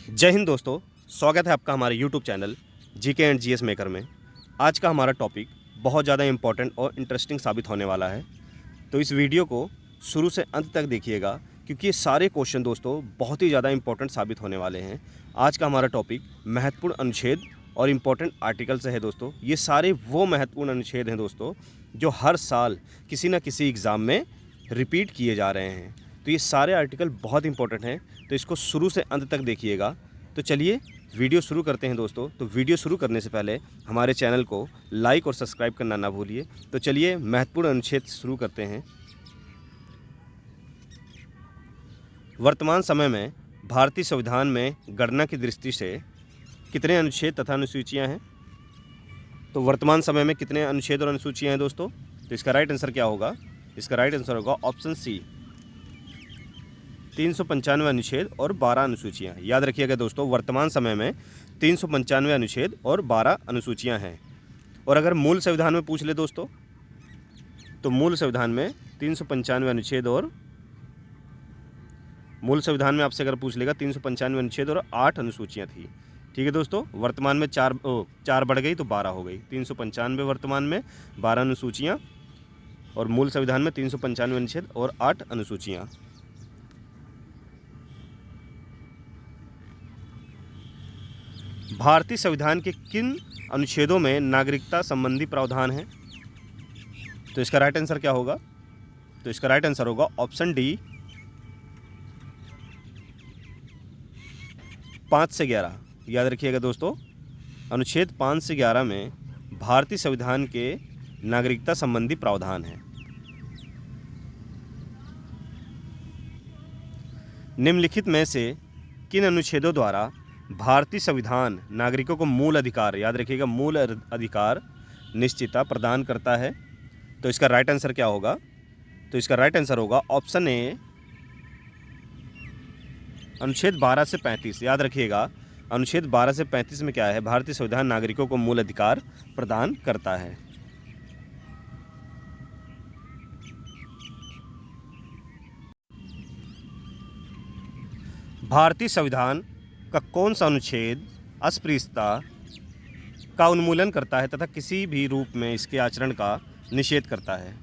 जय हिंद दोस्तों। स्वागत है आपका हमारे YouTube channel GK and GS maker में। आज का हमारा टॉपिक बहुत ज़्यादा इम्पोर्टेंट और इंटरेस्टिंग साबित होने वाला है, तो इस वीडियो को शुरू से अंत तक देखिएगा क्योंकि ये सारे क्वेश्चन दोस्तों बहुत ही ज़्यादा इंपॉर्टेंट साबित होने वाले हैं। आज का हमारा टॉपिक महत्वपूर्ण अनुच्छेद और इम्पॉर्टेंट आर्टिकल से है दोस्तों। ये सारे वो महत्वपूर्ण अनुच्छेद हैं दोस्तों जो हर साल किसी न किसी एग्ज़ाम में रिपीट किए जा रहे हैं। तो ये सारे आर्टिकल बहुत इंपॉर्टेंट हैं, तो इसको शुरू से अंत तक देखिएगा। तो चलिए वीडियो शुरू करते हैं दोस्तों। तो वीडियो शुरू करने से पहले हमारे चैनल को लाइक और सब्सक्राइब करना ना भूलिए। तो चलिए महत्वपूर्ण अनुच्छेद शुरू करते हैं। वर्तमान समय में भारतीय संविधान में गणना की दृष्टि से कितने अनुच्छेद तथा अनुसूचियां हैं? तो वर्तमान समय में कितने अनुच्छेद और अनुसूचियां हैं दोस्तों? तो इसका राइट आंसर क्या होगा? इसका राइट आंसर होगा ऑप्शन सी, 395 अनुच्छेद और 12 अनुसूचियां। याद रखिएगा दोस्तों, वर्तमान समय में 395 अनुच्छेद और 12 अनुसूचियां हैं। और अगर मूल संविधान में पूछ ले दोस्तों, तो मूल संविधान में 395 अनुच्छेद और मूल संविधान में आपसे अगर पूछ लेगा 395 अनुच्छेद और 8 अनुसूचियां थी। ठीक है दोस्तों, वर्तमान में चार बढ़ गई तो 12 हो गई। 395 वर्तमान में, 12 अनुसूचियां, और मूल संविधान में 395 अनुच्छेद और 8 अनुसूचियां। भारतीय संविधान के किन अनुच्छेदों में नागरिकता संबंधी प्रावधान है? तो इसका राइट आंसर क्या होगा? तो इसका राइट आंसर होगा ऑप्शन डी, 5 से 11। याद रखिएगा दोस्तों, अनुच्छेद 5 से 11 में भारतीय संविधान के नागरिकता संबंधी प्रावधान है। निम्नलिखित में से किन अनुच्छेदों द्वारा भारतीय संविधान नागरिकों को मूल अधिकार, याद रखिएगा मूल अधिकार, निश्चितता प्रदान करता है? तो इसका राइट आंसर क्या होगा? तो इसका राइट आंसर होगा ऑप्शन ए, अनुच्छेद 12 से 35। याद रखिएगा, अनुच्छेद 12 से 35 में क्या है? भारतीय संविधान नागरिकों को मूल अधिकार प्रदान करता है। भारतीय संविधान का कौन सा अनुच्छेद अस्पृश्यता का उन्मूलन करता है तथा किसी भी रूप में इसके आचरण का निषेध करता है?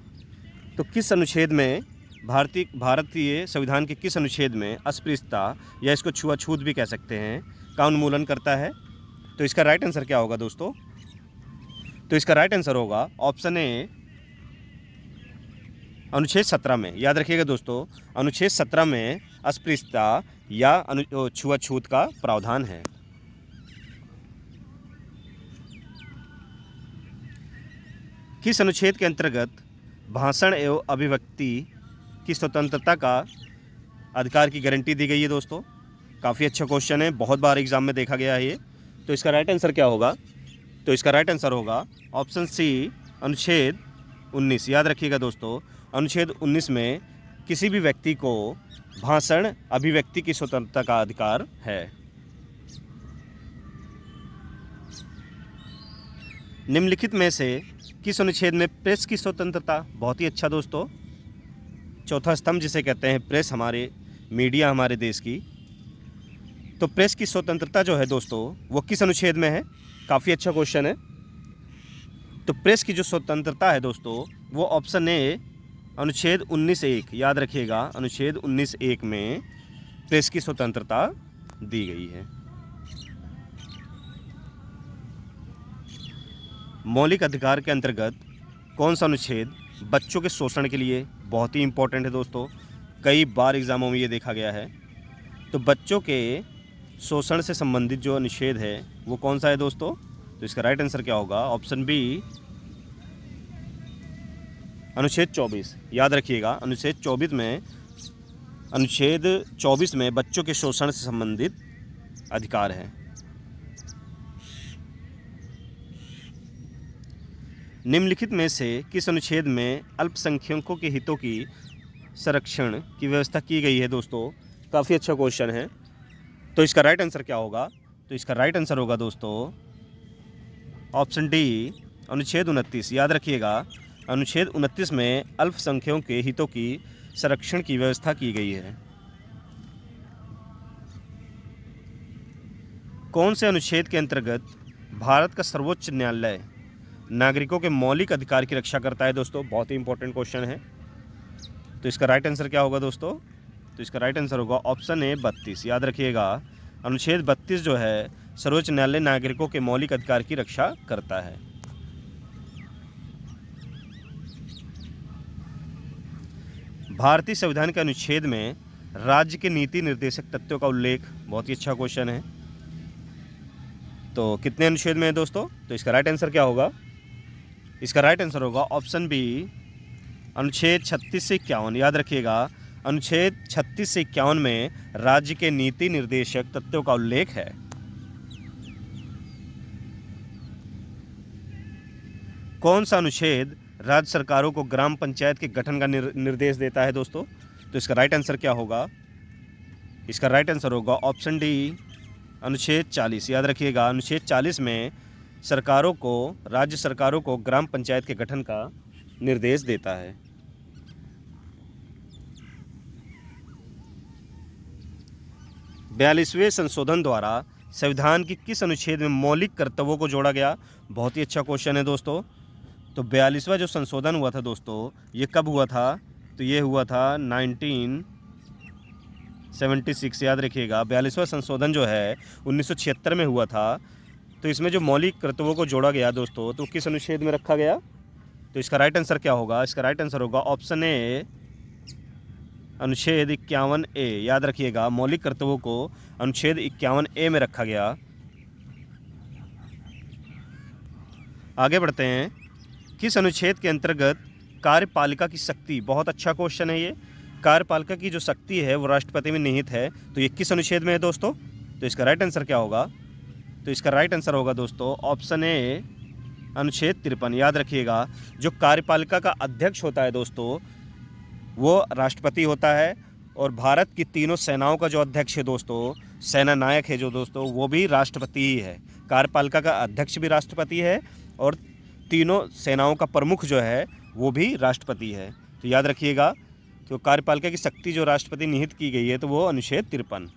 तो किस अनुच्छेद में भारतीय संविधान के किस अनुच्छेद में अस्पृश्यता, या इसको छुआछूत भी कह सकते हैं, का उन्मूलन करता है? तो इसका राइट आंसर क्या होगा दोस्तों? तो इसका राइट आंसर होगा ऑप्शन ए, अनुच्छेद 17 में। याद रखिएगा दोस्तों, अनुच्छेद 17 में अस्पृश्यता या छुआछूत का प्रावधान है। किस अनुच्छेद के अंतर्गत भाषण एवं अभिव्यक्ति की स्वतंत्रता का अधिकार की गारंटी दी गई है दोस्तों? काफ़ी अच्छा क्वेश्चन है, बहुत बार एग्जाम में देखा गया है ये। तो इसका राइट आंसर क्या होगा? तो इसका राइट आंसर होगा ऑप्शन सी, अनुच्छेद 19। याद रखिएगा दोस्तों, अनुच्छेद 19 में किसी भी व्यक्ति को भाषण अभिव्यक्ति की स्वतंत्रता का अधिकार है। निम्नलिखित में से किस अनुच्छेद में प्रेस की स्वतंत्रता? बहुत ही अच्छा दोस्तों, चौथा स्तंभ जिसे कहते हैं प्रेस, हमारे मीडिया हमारे देश की। तो प्रेस की स्वतंत्रता जो है दोस्तों वो किस अनुच्छेद में है? काफ़ी अच्छा क्वेश्चन है। तो प्रेस की जो स्वतंत्रता है दोस्तों वो ऑप्शन ए, अनुच्छेद 19(1). याद रखिएगा, अनुच्छेद 19(1) में प्रेस की स्वतंत्रता दी गई है। मौलिक अधिकार के अंतर्गत कौन सा अनुच्छेद बच्चों के शोषण के लिए बहुत ही इम्पोर्टेंट है दोस्तों? कई बार एग्जामों में ये देखा गया है। तो बच्चों के शोषण से संबंधित जो अनुच्छेद है वो कौन सा है दोस्तों? तो इसका राइट आंसर क्या होगा? ऑप्शन बी, अनुच्छेद 24। याद रखिएगा, अनुच्छेद 24 में बच्चों के शोषण से संबंधित अधिकार है। निम्नलिखित में से किस अनुच्छेद में अल्पसंख्यकों के हितों की संरक्षण की व्यवस्था की गई है दोस्तों? काफ़ी अच्छा क्वेश्चन है। तो इसका राइट आंसर क्या होगा? तो इसका राइट आंसर होगा दोस्तों ऑप्शन डी, अनुच्छेद 29। याद रखिएगा, अनुच्छेद 29 में अल्पसंख्यकों के हितों की संरक्षण की व्यवस्था की गई है। कौन से अनुच्छेद के अंतर्गत भारत का सर्वोच्च न्यायालय नागरिकों के मौलिक अधिकार की रक्षा करता है दोस्तों? बहुत ही इंपॉर्टेंट क्वेश्चन है। तो इसका राइट आंसर क्या होगा दोस्तों? तो इसका राइट आंसर होगा ऑप्शन ए 32। याद रखिएगा, अनुच्छेद 32 जो है सर्वोच्च न्यायालय नागरिकों के मौलिक अधिकार की रक्षा करता है। भारतीय संविधान के अनुच्छेद में राज्य के नीति निर्देशक तथ्यों का उल्लेख, बहुत ही अच्छा क्वेश्चन है। तो कितने अनुच्छेद में है दोस्तों? तो इसका राइट आंसर क्या होगा? इसका राइट आंसर होगा ऑप्शन बी, अनुच्छेद 36 से 51। याद रखिएगा, अनुच्छेद 36 से 51 में राज्य के नीति निर्देशक तथ्यों का उल्लेख है। कौन सा अनुच्छेद राज्य सरकारों को ग्राम पंचायत के गठन का निर्देश देता है दोस्तों? तो इसका राइट आंसर क्या होगा? इसका राइट आंसर होगा ऑप्शन डी, अनुच्छेद 40। याद रखिएगा, अनुच्छेद 40 में राज्य सरकारों को ग्राम पंचायत के गठन का निर्देश देता है। बयालीसवें संशोधन द्वारा संविधान की किस अनुच्छेद में मौलिक कर्तव्यों को जोड़ा गया? बहुत ही अच्छा क्वेश्चन है दोस्तों। तो 42वां जो संशोधन हुआ था दोस्तों, ये कब हुआ था? तो ये हुआ था 1976। याद रखिएगा, 42वां संशोधन जो है 1976 में हुआ था। तो इसमें जो मौलिक कर्तव्यों को जोड़ा गया दोस्तों, तो किस अनुच्छेद में रखा गया? तो इसका राइट आंसर क्या होगा? इसका राइट आंसर होगा ऑप्शन ए, अनुच्छेद 51A। याद रखिएगा, मौलिक कर्तव्यों को अनुच्छेद 51A में रखा गया। आगे बढ़ते हैं। किस अनुच्छेद के अंतर्गत कार्यपालिका की शक्ति, बहुत अच्छा क्वेश्चन है ये, कार्यपालिका की जो शक्ति है वो राष्ट्रपति में निहित है, तो ये किस अनुच्छेद में है दोस्तों? तो इसका राइट आंसर क्या होगा? तो इसका राइट आंसर होगा दोस्तों ऑप्शन ए, अनुच्छेद 53। याद रखिएगा, जो कार्यपालिका का अध्यक्ष होता है दोस्तों वो राष्ट्रपति होता है, और भारत की तीनों सेनाओं का जो अध्यक्ष है दोस्तों, सेना नायक है जो दोस्तों, वो भी राष्ट्रपति ही है। कार्यपालिका का अध्यक्ष भी राष्ट्रपति है और तीनों सेनाओं का प्रमुख जो है वो भी राष्ट्रपति है। तो याद रखिएगा, तो कार्यपालिका की शक्ति जो राष्ट्रपति निहित की गई है तो वो अनुच्छेद 53।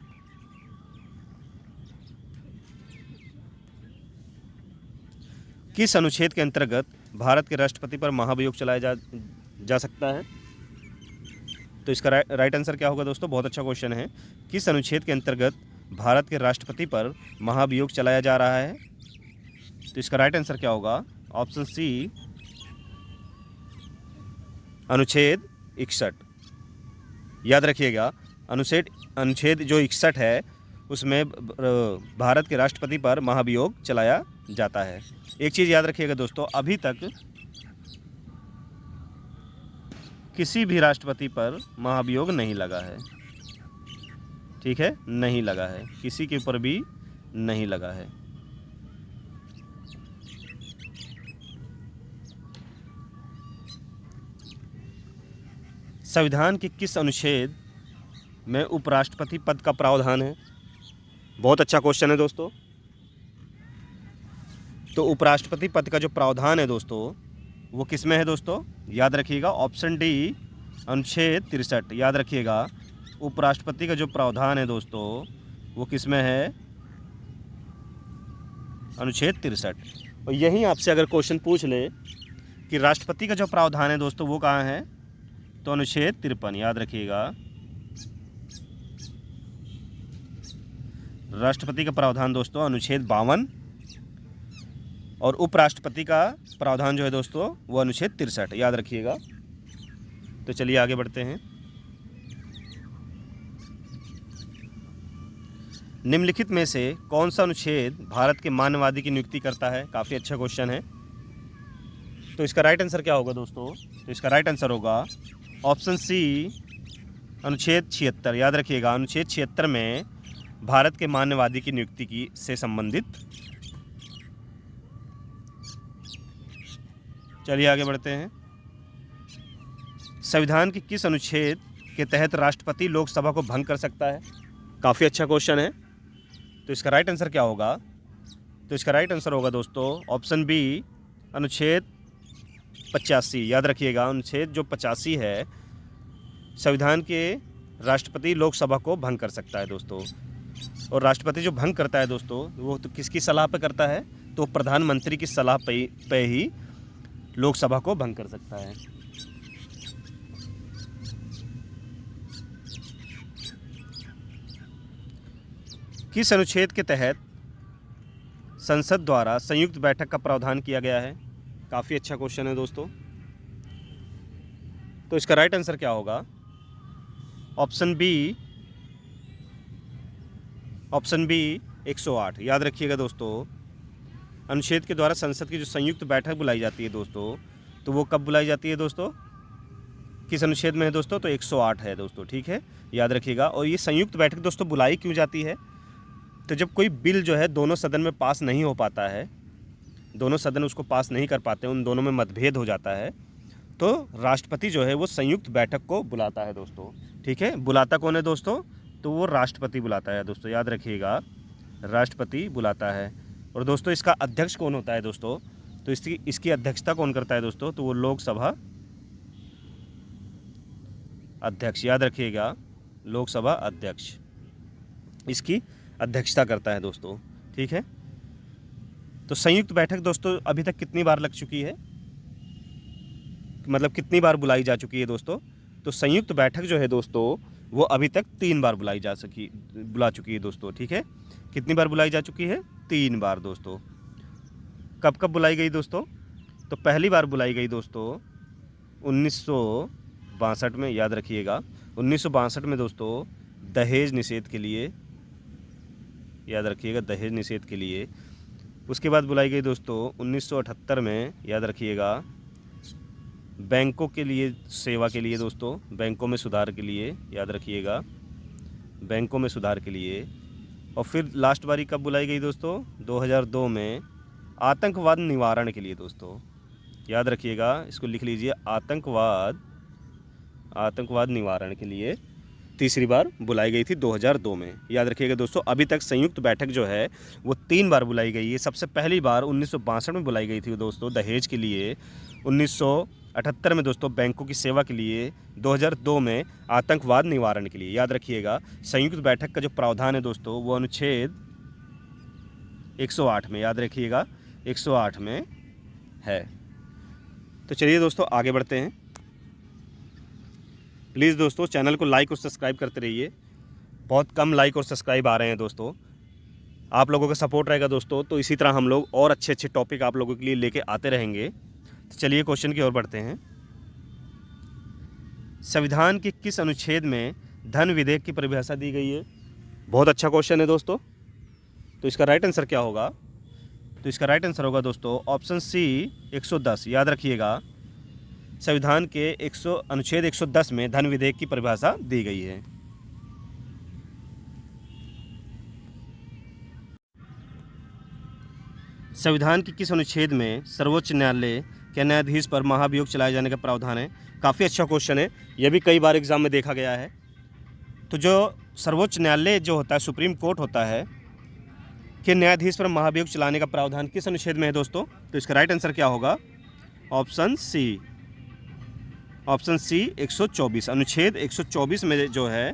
किस अनुच्छेद के अंतर्गत भारत के राष्ट्रपति पर महाभियोग चलाया जा सकता है? तो इसका राइट आंसर क्या होगा दोस्तों? बहुत अच्छा क्वेश्चन है। किस अनुच्छेद के अंतर्गत भारत के राष्ट्रपति पर महाभियोग चलाया जा रहा है? तो इसका राइट आंसर क्या होगा? ऑप्शन सी, अनुच्छेद 61। याद रखिएगा, अनुच्छेद जो 61 है उसमें भारत के राष्ट्रपति पर महाभियोग चलाया जाता है। एक चीज़ याद रखिएगा दोस्तों, अभी तक किसी भी राष्ट्रपति पर महाभियोग नहीं लगा है। ठीक है, नहीं लगा है, किसी के ऊपर भी नहीं लगा है। संविधान के किस अनुच्छेद में उपराष्ट्रपति पद का प्रावधान है? बहुत अच्छा क्वेश्चन है दोस्तों। तो उपराष्ट्रपति पद का जो प्रावधान है दोस्तों वो किस में है दोस्तों? याद रखिएगा, ऑप्शन डी, अनुच्छेद 63। याद रखिएगा, उपराष्ट्रपति का जो प्रावधान है दोस्तों वो किस में है? अनुच्छेद 63। और यहीं आपसे अगर क्वेश्चन पूछ ले कि राष्ट्रपति का जो प्रावधान है दोस्तों वो कहाँ है, तो अनुच्छेद 53। याद रखिएगा, राष्ट्रपति का प्रावधान दोस्तों अनुच्छेद 52 और उपराष्ट्रपति का प्रावधान जो है दोस्तों वो अनुच्छेद 63। याद रखिएगा। तो चलिए आगे बढ़ते हैं। निम्नलिखित में से कौन सा अनुच्छेद भारत के मानवाधिकार की नियुक्ति करता है? काफ़ी अच्छा क्वेश्चन है। तो इसका राइट आंसर क्या होगा दोस्तों? तो इसका राइट आंसर होगा ऑप्शन सी, अनुच्छेद 76। याद रखिएगा, अनुच्छेद 76 में भारत के मानवाधिकार की नियुक्ति की से संबंधित। चलिए आगे बढ़ते हैं। संविधान के किस अनुच्छेद के तहत राष्ट्रपति लोकसभा को भंग कर सकता है? काफ़ी अच्छा क्वेश्चन है। तो इसका राइट आंसर क्या होगा? तो इसका राइट आंसर होगा दोस्तों ऑप्शन बी, अनुच्छेद 85। याद रखिएगा, अनुच्छेद जो 85 है, संविधान के राष्ट्रपति लोकसभा को भंग कर सकता है दोस्तों। और राष्ट्रपति जो भंग करता है दोस्तों, वो तो किसकी सलाह पे करता है? तो प्रधानमंत्री की सलाह पे ही लोकसभा को भंग कर सकता है। किस अनुच्छेद के तहत संसद द्वारा संयुक्त बैठक का प्रावधान किया गया है? काफ़ी अच्छा क्वेश्चन है दोस्तों। तो इसका राइट आंसर क्या होगा? Option B 108। याद रखिएगा दोस्तों, अनुच्छेद के द्वारा संसद की जो संयुक्त बैठक बुलाई जाती है दोस्तों, तो वो कब बुलाई जाती है दोस्तों? किस अनुच्छेद में है दोस्तों? तो 108 है दोस्तों, ठीक है, याद रखिएगा। और ये संयुक्त बैठक दोस्तों बुलाई क्यों जाती है? तो जब कोई बिल जो है दोनों सदन में पास नहीं हो पाता है, दोनों सदन उसको पास नहीं कर पाते, उन दोनों में मतभेद हो जाता है, तो राष्ट्रपति जो है वो संयुक्त बैठक को बुलाता है दोस्तों, ठीक है। बुलाता कौन है दोस्तों? तो वो राष्ट्रपति बुलाता है दोस्तों, याद रखिएगा, राष्ट्रपति बुलाता है। और दोस्तों इसका अध्यक्ष कौन होता है दोस्तों? तो इसकी अध्यक्षता कौन करता है दोस्तों? तो वो लोकसभा अध्यक्ष, याद रखिएगा, लोकसभा अध्यक्ष इसकी अध्यक्षता करता है दोस्तों, ठीक है। तो संयुक्त बैठक दोस्तों अभी तक कितनी बार लग चुकी है, मतलब कितनी बार बुलाई जा चुकी है दोस्तों? तो संयुक्त बैठक जो है दोस्तों वो अभी तक 3 बार बुला चुकी है दोस्तों, ठीक है। कितनी बार बुलाई जा चुकी है? 3 बार दोस्तों। कब कब बुलाई गई दोस्तों? तो पहली बार बुलाई गई दोस्तों 1962 में, याद रखिएगा, 1962 में दोस्तों दहेज निषेध के लिए, याद रखिएगा, दहेज निषेध के लिए। उसके बाद बुलाई गई दोस्तों 1978 में, याद रखिएगा, बैंकों के लिए, सेवा के लिए दोस्तों, बैंकों में सुधार के लिए, याद रखिएगा, बैंकों में सुधार के लिए। और फिर लास्ट बारी कब बुलाई गई दोस्तों? 2002 में आतंकवाद निवारण के लिए दोस्तों, याद रखिएगा, इसको लिख लीजिए, आतंकवाद निवारण के लिए तीसरी बार बुलाई गई थी 2002 में, याद रखिएगा दोस्तों। अभी तक संयुक्त बैठक जो है वो 3 बार बुलाई गई है। सबसे पहली बार 1962 में बुलाई गई थी दोस्तों दहेज के लिए, 1978 में दोस्तों बैंकों की सेवा के लिए, 2002 में आतंकवाद निवारण के लिए, याद रखिएगा। संयुक्त बैठक का जो प्रावधान है दोस्तों वो अनुच्छेद 108 में, याद रखिएगा, 108 में है। तो चलिए दोस्तों आगे बढ़ते हैं। प्लीज़ दोस्तों चैनल को लाइक और सब्सक्राइब करते रहिए, बहुत कम लाइक और सब्सक्राइब आ रहे हैं दोस्तों। आप लोगों का सपोर्ट रहेगा दोस्तों तो इसी तरह हम लोग और अच्छे अच्छे टॉपिक आप लोगों के लिए लेके आते रहेंगे। तो चलिए क्वेश्चन की ओर बढ़ते हैं। संविधान के किस अनुच्छेद में धन विधेयक की परिभाषा दी गई है? बहुत अच्छा क्वेश्चन है दोस्तों। तो इसका राइट आंसर क्या होगा? तो इसका राइट आंसर होगा दोस्तों ऑप्शन सी 110। याद रखिएगा, संविधान के अनुच्छेद 110 में धन विधेयक की परिभाषा दी गई है। संविधान के किस अनुच्छेद में सर्वोच्च न्यायालय के न्यायाधीश पर महाभियोग चलाए जाने का प्रावधान है? काफ़ी अच्छा क्वेश्चन है, यह भी कई बार एग्जाम में देखा गया है। तो जो सर्वोच्च न्यायालय जो होता है, सुप्रीम कोर्ट होता है, कि न्यायाधीश पर महाभियोग चलाने का प्रावधान किस अनुच्छेद में है दोस्तों? तो इसका राइट आंसर क्या होगा? Option C 124। अनुच्छेद 124 में जो है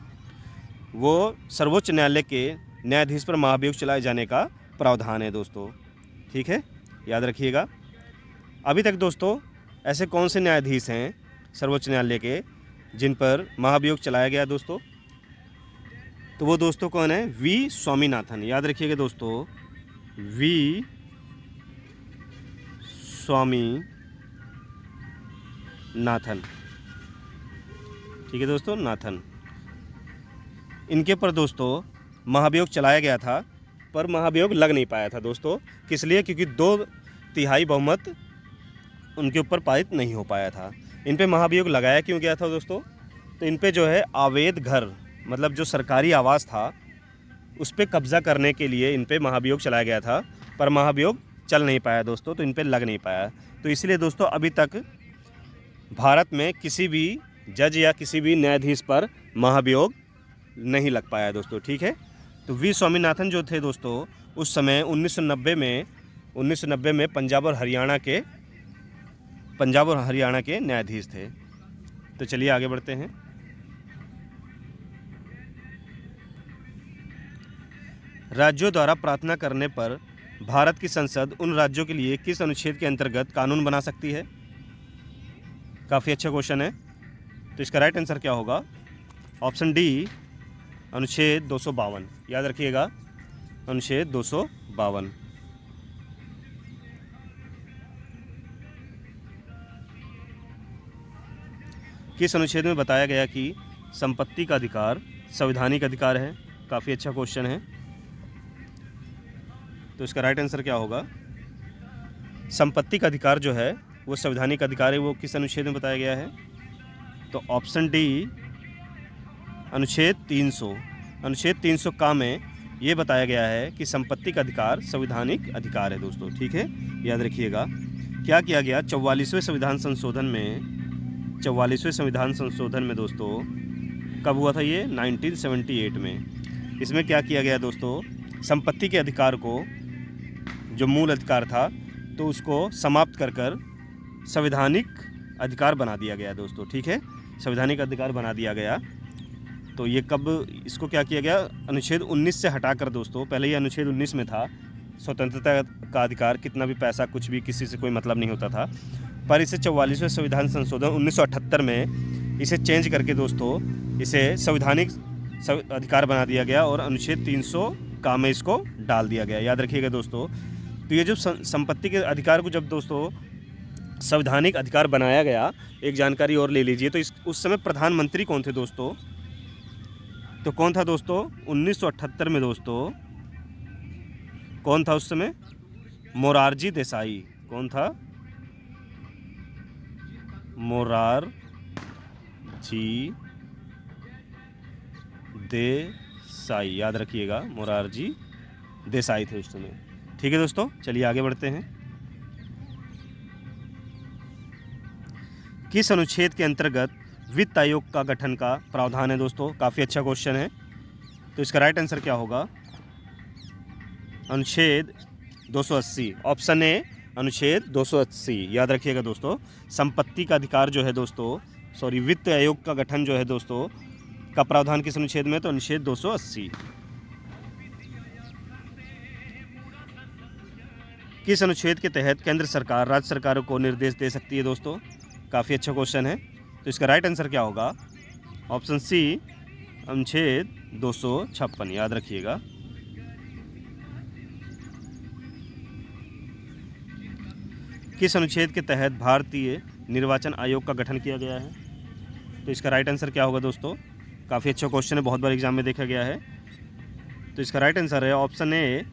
वो सर्वोच्च न्यायालय के न्यायाधीश पर महाभियोग चलाए जाने का प्रावधान है दोस्तों, ठीक है, याद रखिएगा। अभी तक दोस्तों ऐसे कौन से न्यायाधीश हैं सर्वोच्च न्यायालय के जिन पर महाभियोग चलाया गया दोस्तों? तो वो दोस्तों कौन है? वी स्वामीनाथन। याद रखिएगा दोस्तों, वी स्वामीनाथन, ठीक है दोस्तों, नाथन। इनके पर दोस्तों महाभियोग चलाया गया था, पर महाभियोग लग नहीं पाया था दोस्तों। किस लिए? क्योंकि 2/3 बहुमत उनके ऊपर पारित नहीं हो पाया था। इन पे महाभियोग लगाया क्यों गया था दोस्तों? तो इन पे जो है अवैध घर, मतलब जो सरकारी आवास था, उस पर कब्जा करने के लिए इन पे महाभियोग चलाया गया था, पर महाभियोग चल नहीं पाया दोस्तों, तो इन पे लग नहीं पाया। तो इसलिए दोस्तों अभी तक भारत में किसी भी जज या किसी भी न्यायाधीश पर महाभियोग नहीं लग पाया दोस्तों, ठीक है। तो वी स्वामीनाथन जो थे दोस्तों उस समय 1990 में पंजाब और हरियाणा के न्यायाधीश थे। तो चलिए आगे बढ़ते हैं। राज्यों द्वारा प्रार्थना करने पर भारत की संसद उन राज्यों के लिए किस अनुच्छेद के अंतर्गत कानून बना सकती है? काफ़ी अच्छा क्वेश्चन है। तो इसका राइट आंसर क्या होगा? ऑप्शन डी, अनुच्छेद 252। याद रखिएगा, अनुच्छेद 252। किस अनुच्छेद में बताया गया कि संपत्ति का अधिकार संवैधानिक अधिकार है? काफ़ी अच्छा क्वेश्चन है। तो इसका राइट आंसर क्या होगा? संपत्ति का अधिकार जो है वो संवैधानिक अधिकार है, वो किस अनुच्छेद में बताया गया है? तो ऑप्शन डी, अनुच्छेद 300। अनुच्छेद 300 का में ये बताया गया है कि संपत्ति का अधिकार संवैधानिक अधिकार है दोस्तों। ठीक है, याद रखिएगा। क्या किया गया 44वें संविधान संशोधन में? 44वें संविधान संशोधन में दोस्तों कब हुआ था ये? 1978 में। इसमें क्या किया गया दोस्तों? संपत्ति के अधिकार को, जो मूल अधिकार था, तो उसको समाप्त कर कर संवैधानिक अधिकार बना दिया गया दोस्तों। ठीक है, संवैधानिक अधिकार बना दिया गया। तो ये कब इसको क्या किया गया? अनुच्छेद 19 से हटाकर दोस्तों, पहले ये अनुच्छेद 19 में था, स्वतंत्रता का अधिकार, कितना भी पैसा कुछ भी किसी से कोई मतलब नहीं होता था, पर इसे 44वें संविधान संशोधन 1978 में इसे चेंज करके दोस्तों इसे संवैधानिक अधिकार बना दिया गया और अनुच्छेद 300 का में इसको डाल दिया गया। याद रखिएगा दोस्तों। तो ये जो संपत्ति के अधिकार को जब दोस्तों संवैधानिक अधिकार बनाया गया, एक जानकारी और ले लीजिए। तो उस समय प्रधानमंत्री कौन थे दोस्तों? तो कौन था दोस्तों 1978 में दोस्तों? कौन था उस समय? मोरारजी देसाई। कौन था? मोरारजी देसाई। याद रखिएगा, मोरारजी देसाई थे उस समय। ठीक है दोस्तों, चलिए आगे बढ़ते हैं। किस अनुच्छेद के अंतर्गत वित्त आयोग का गठन का प्रावधान है दोस्तों? काफ़ी अच्छा क्वेश्चन है। तो इसका राइट आंसर क्या होगा? अनुच्छेद 280। ऑप्शन ए, अनुच्छेद 280। याद रखिएगा दोस्तों, संपत्ति का अधिकार जो है दोस्तों, वित्त आयोग का गठन जो है दोस्तों का प्रावधान किस अनुच्छेद में? तो अनुच्छेद 280। किस अनुच्छेद के तहत केंद्र सरकार राज्य सरकारों को निर्देश दे सकती है दोस्तों? काफ़ी अच्छा क्वेश्चन है। तो इसका राइट आंसर क्या होगा? ऑप्शन सी, अनुच्छेद 256। याद रखिएगा। किस अनुच्छेद के तहत भारतीय निर्वाचन आयोग का गठन किया गया है? तो इसका राइट आंसर क्या होगा दोस्तों? काफ़ी अच्छा क्वेश्चन है, बहुत बार एग्जाम में देखा गया है। तो इसका राइट आंसर है ऑप्शन ए,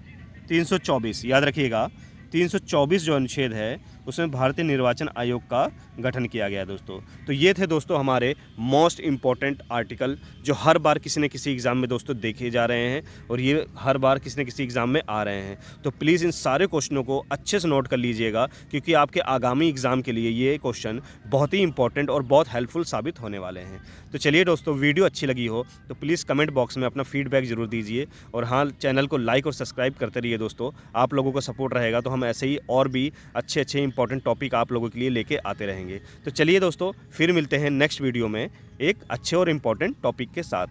324। याद रखिएगा, 324 जो अनुच्छेद है उसमें भारतीय निर्वाचन आयोग का गठन किया गया दोस्तों। तो ये थे दोस्तों हमारे मोस्ट इम्पॉर्टेंट आर्टिकल जो हर बार किसी न किसी एग्ज़ाम में दोस्तों देखे जा रहे हैं और ये हर बार किसी न किसी एग्ज़ाम में आ रहे हैं। तो प्लीज़ इन सारे क्वेश्चनों को अच्छे से नोट कर लीजिएगा, क्योंकि आपके आगामी एग्ज़ाम के लिए ये क्वेश्चन बहुत ही इंपॉर्टेंट और बहुत हेल्पफुल साबित होने वाले हैं। तो चलिए दोस्तों, वीडियो अच्छी लगी हो तो प्लीज़ कमेंट बॉक्स में अपना फीडबैक ज़रूर दीजिए और हाँ, चैनल को लाइक और सब्सक्राइब करते रहिए दोस्तों। आप लोगों का सपोर्ट रहेगा तो हम ऐसे ही और भी अच्छे अच्छे इंपॉर्टेंट टॉपिक आप लोगों के लिए लेके आते रहेंगे। तो चलिए दोस्तों, फिर मिलते हैं नेक्स्ट वीडियो में एक अच्छे और इम्पॉर्टेंट टॉपिक के साथ।